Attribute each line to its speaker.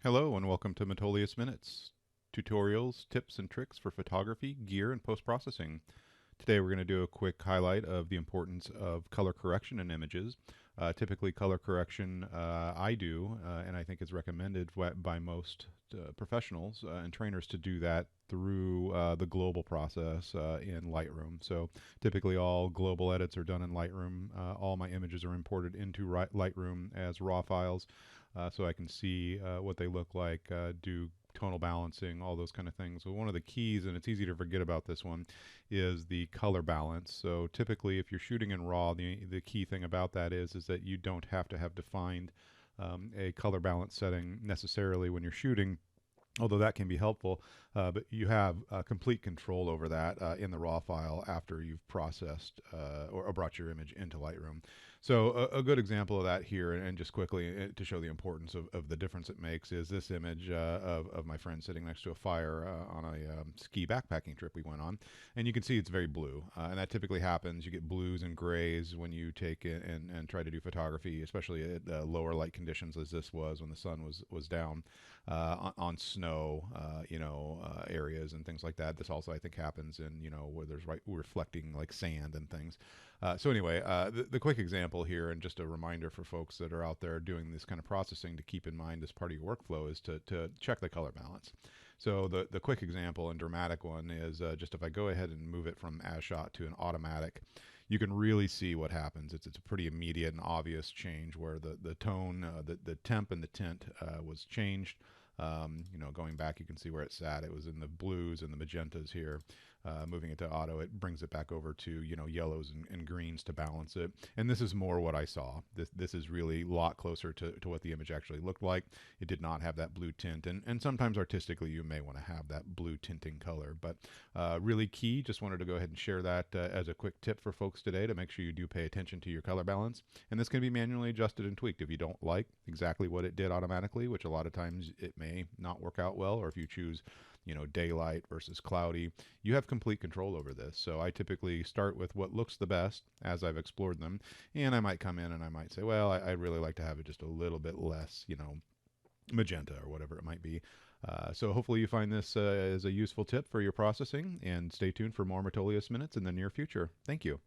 Speaker 1: Hello and welcome to Metolius Minutes, tutorials, tips, and tricks for photography, gear, and post-processing. Today we're going to do a quick highlight of the importance of color correction in images. Typically color correction I do, and I think is recommended by most professionals and trainers to do that through the global process in Lightroom. So typically all global edits are done in Lightroom. All my images are imported into Lightroom as raw files, so I can see what they look like, do tonal balancing, all those kind of things. So one of the keys, and it's easy to forget about this one, is the color balance. So typically, if you're shooting in RAW, the key thing about that is that you don't have to have defined a color balance setting necessarily when you're shooting, although that can be helpful. But you have complete control over that in the raw file after you've processed or brought your image into Lightroom. So a good example of that here, and just quickly to show the importance of the difference it makes, is this image of my friend sitting next to a fire on a ski backpacking trip we went on. And you can see it's very blue. And that typically happens. You get blues and grays when you take it and try to do photography, especially at lower light conditions as this was when the sun was down on snow, areas and things like that. This also, I think, happens in, where there's reflecting like sand and things. So anyway, the quick example here, and just a reminder for folks that are out there doing this kind of processing to keep in mind as part of your workflow, is to check the color balance. So the quick example and dramatic one is just if I go ahead and move it from as shot to an automatic, you can really see what happens. It's a pretty immediate and obvious change where the tone, the temp and the tint was changed. Going back, you can see where it sat. It was in the blues and the magentas here. Moving it to auto, it brings it back over to yellows and greens to balance it. And this is more what I saw. This is really a lot closer to what the image actually looked like. It did not have that blue tint, and sometimes artistically you may want to have that blue tinting color. But really key. Just wanted to go ahead and share that as a quick tip for folks today to make sure you do pay attention to your color balance. And this can be manually adjusted and tweaked if you don't like exactly what it did automatically, which a lot of times it may not work out well, or if you choose daylight versus cloudy, you have complete control over this. So I typically start with what looks the best as I've explored them, and I might come in and I might say, well, I really like to have it just a little bit less, magenta or whatever it might be. So hopefully you find this as a useful tip for your processing, and stay tuned for more Metolius Minutes in the near future. Thank you.